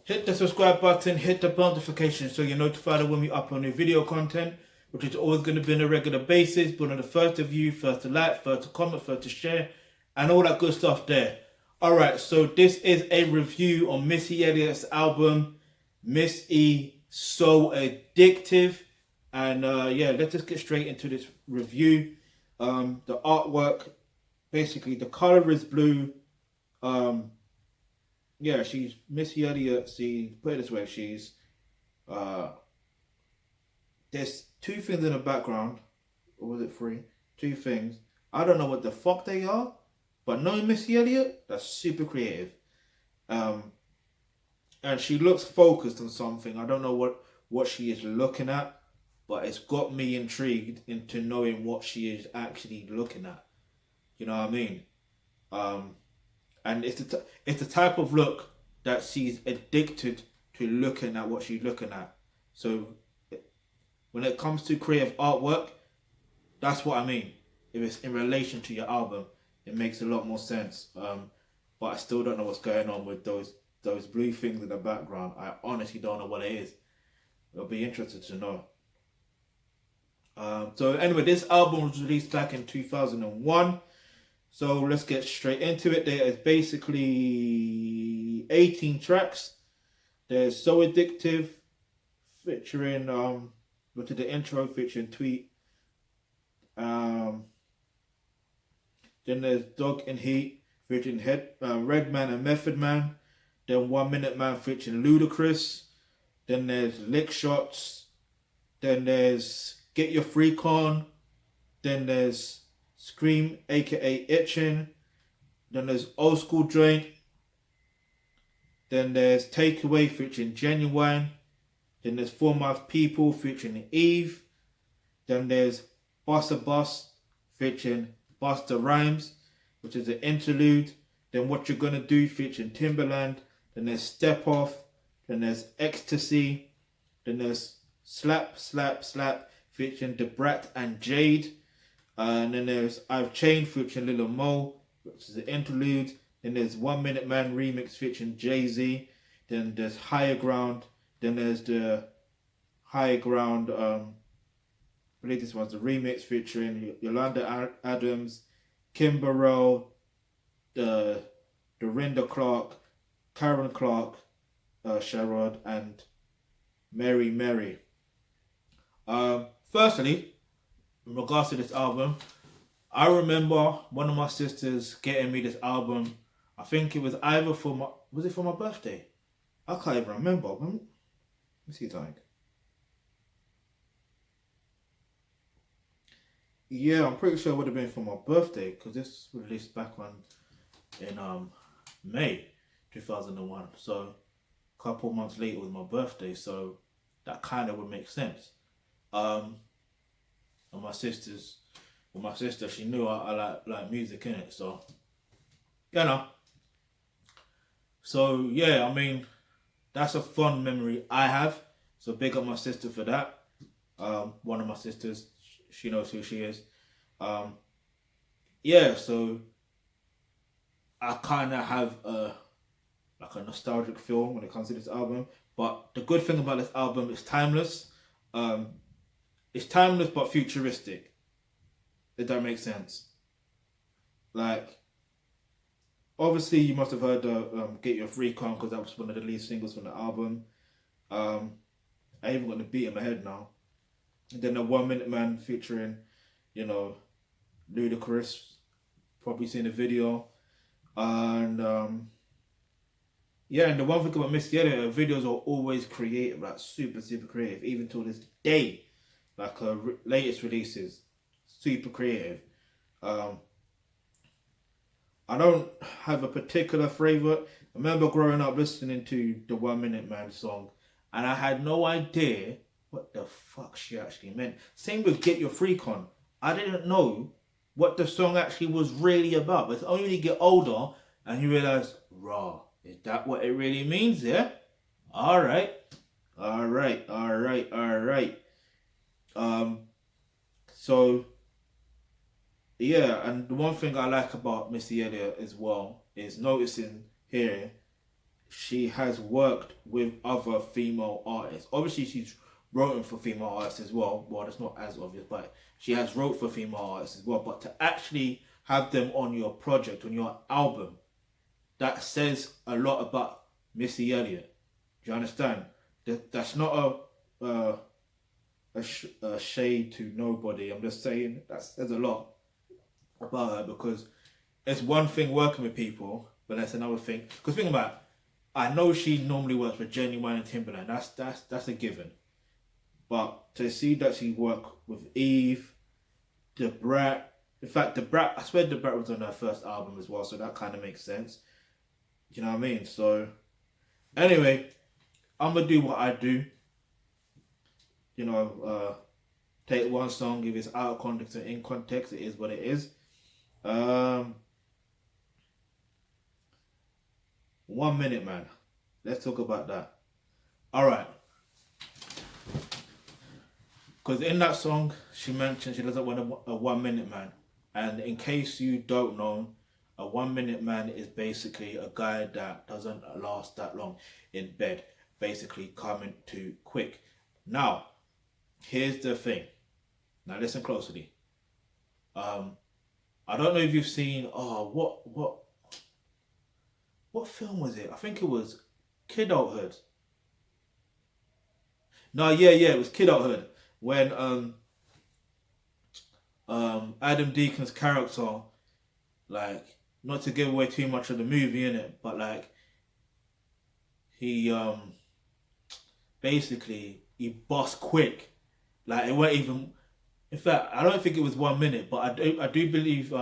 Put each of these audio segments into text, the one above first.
Hit the subscribe button, hit the bell notification so you're notified when we upload new video content, which is always going to be on a regular basis, but on the first to view, first to like, first to comment, first to share, and all that good stuff there. Alright, so this is a review on Missy Elliott's album, Miss E, So Addictive. And yeah, let's just get straight into this review. The artwork, basically the color is blue. Yeah, she's Missy Elliott. Put it this way, she's there's two things in the background, or was it three? Two things. I don't know what the fuck they are, but knowing Missy Elliott, that's super creative. And she looks focused on something. I don't know what she is looking at, but it's got me intrigued into knowing what she is actually looking at. You know what I mean? And it's the type of look that she's addicted to looking at what she's looking at. So when it comes to creative artwork, that's what I mean. If it's in relation to your album, it makes a lot more sense. But I still don't know what's going on with those blue things in the background. I honestly don't know what it is. I'll be interested to know. So anyway, this album was released back in 2001. So let's get straight into it. There is basically 18 tracks. There's So Addictive, featuring go to the intro, featuring Tweet. Then there's Dog and Heat, featuring Redman and Method Man. Then 1 Minute Man, featuring Ludacris. Then there's Lick Shots. Then there's Get Your Freak On. Then there's Scream, aka Itchin'. Then there's Old School Joint. Then there's Takeaway featuring Genuine. Then there's For My People featuring Eve. Then there's Bossa Boss featuring Busta Rhymes, which is an interlude. Then What You're Gonna Do featuring Timberland. Then there's Step Off. Then there's Ecstasy. Then there's Slap Slap Slap featuring Da Brat and Jade. And then there's I've Changed featuring Lil Mo, which is an interlude. Then there's 1 Minute Man remix featuring Jay-Z. Then there's Higher Ground. Then there's the Higher Ground, I believe this one's the remix featuring Yolanda Adams, Kim Burrell, Dorinda Clark, Karen Clark, Sherrod, and Mary Mary. Firstly, in regards to this album, I remember one of my sisters getting me this album. I think it was either for my birthday? I can't even remember. Let me see something. Yeah, I'm pretty sure it would have been for my birthday because this was released back in May 2001. So a couple months later was my birthday, so that kind of would make sense. And my sister, she knew I like music in it, so you know. So yeah, I mean, that's a fun memory I have. So big up my sister for that. One of my sisters, she knows who she is. Yeah, so I kind of have a nostalgic feel when it comes to this album. But the good thing about this album is timeless. It's timeless but futuristic. If that makes sense. Like, obviously you must have heard the Get Your Freak On, because that was one of the lead singles from the album. I even got the beat in my head now. And then the 1 Minute Man featuring, Ludacris. Probably seen the video. And yeah, and the one thing about Missy Elliott, her videos are always creative, like super, super creative, even till this day. Like her latest releases, super creative. I don't have a particular favourite. I remember growing up listening to the 1 Minute Man song, and I had no idea what the fuck she actually meant. Same with Get Your Freak On. I didn't know what the song actually was really about. But it's only when you get older and you realise, raw, is that what it really means, yeah? Alright. So yeah, and the one thing I like about Missy Elliott as well is noticing here she has worked with other female artists. Obviously, she's written for female artists as well. Well, that's not as obvious, but she has wrote for female artists as well. But to actually have them on your project, on your album, that says a lot about Missy Elliott. Do you understand? That's not a shade to nobody. I'm just saying that says a lot about her, because it's one thing working with people, but that's another thing. Because think about it, I know she normally works with Genuine and Timberland. That's a given. But to see that she worked with Eve, the Brat. In fact, the Brat. I swear the Brat was on her first album as well, so that kind of makes sense. You know what I mean? So anyway, I'm gonna do what I do. You know, take one song, if it's out of context or in context, it is what it is. 1 minute, man. Let's talk about that. Alright. Because in that song, she mentioned she doesn't want a 1 minute man. And in case you don't know, a 1 minute man is basically a guy that doesn't last that long in bed. Basically coming too quick. Now, here's the thing. Now listen closely. I don't know if you've seen, what film was it? I think it was Kidulthood. No, yeah, it was Kidulthood. When Adam Deacon's character, like, not to give away too much of the movie in it, but like he basically he bust quick. Like it weren't even, in fact, I don't think it was 1 minute, but I do believe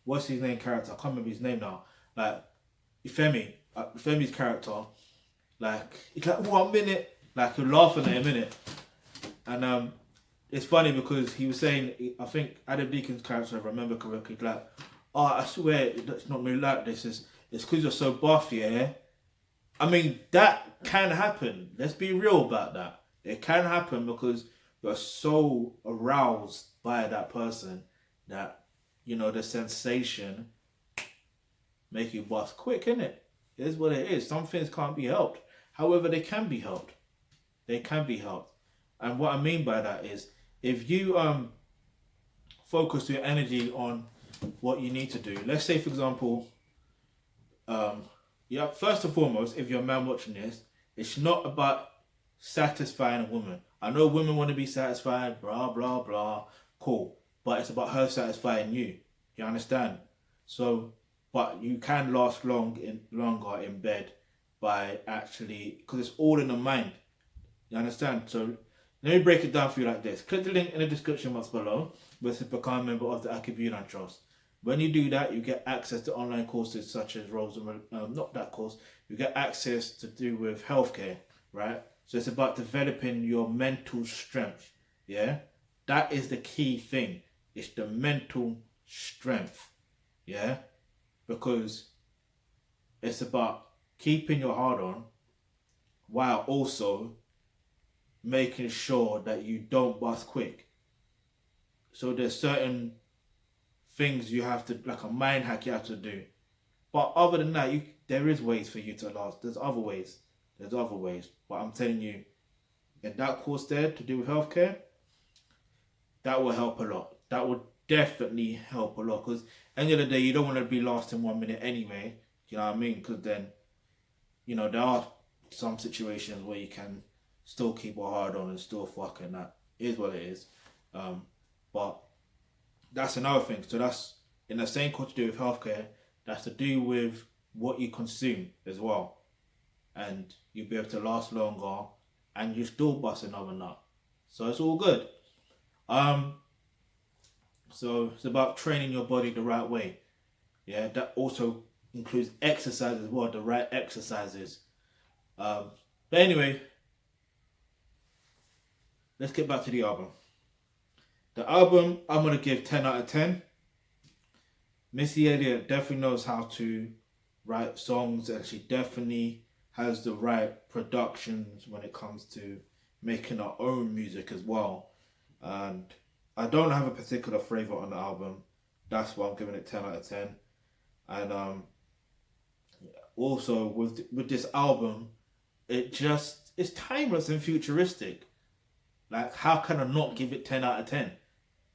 what's his name character? I can't remember his name now. Like Femi's character, like it's like 1 minute, like you're laughing at him in it. And it's funny because he was saying, I think Adam Deacon's character, if I remember correctly, like, oh, I swear it's not me like this. It's because you're so buff, yeah. I mean, that can happen. Let's be real about that. It can happen because you're so aroused by that person that, you know, the sensation make you bust quick, innit? It is what it is. Some things can't be helped. However, they can be helped. They can be helped. And what I mean by that is, if you focus your energy on what you need to do. Let's say, for example, first and foremost, if you're a man watching this, it's not about satisfying a woman. I know women want to be satisfied, blah, blah, blah, cool. But it's about her satisfying you. You understand? So, but you can last longer in bed by actually, because it's all in the mind. You understand? So, let me break it down for you like this. Click the link in the description box below, where to become a member of the Addictive Trust. When you do that, you get access to online courses such as not that course. You get access to do with healthcare, right? So it's about developing your mental strength. Yeah, that is the key thing. It's the mental strength. Yeah, because it's about keeping your heart on, while also making sure that you don't bust quick. So there's certain things you have to, like a mind hack you have to do. But other than that, there is ways for you to last. There's other ways. But I'm telling you, in that course there to do with healthcare, that will help a lot. That would definitely help a lot. Because end of the day, you don't want to be lost in 1 minute anyway. You know what I mean? Because then, you know, there are some situations where you can still keep a hard on and still fuck, and that is what it is. But that's another thing. So that's in the same course to do with healthcare. That's to do with what you consume as well, and you'll be able to last longer, and you still bust another nut. So it's all good. So it's about training your body the right way. Yeah, that also includes exercise as well, the right exercises. But anyway, let's get back to the album. The album, I'm going to give 10 out of 10. Missy Elliott definitely knows how to write songs, and she definitely has the right productions when it comes to making her own music as well. And I don't have a particular favourite on the album. That's why I'm giving it 10 out of 10. And also with this album, it's timeless and futuristic. Like, how can I not give it 10 out of 10?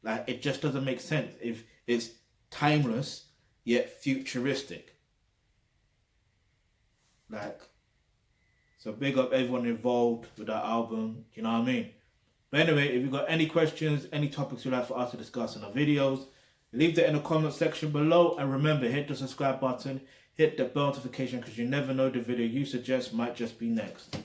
Like, it just doesn't make sense if it's timeless yet futuristic. Like, so big up everyone involved with that album. Do you know what I mean? But anyway, if you've got any questions, any topics you'd like for us to discuss in our videos, leave that in the comment section below. And remember, hit the subscribe button, hit the bell notification, because you never know, the video you suggest might just be next.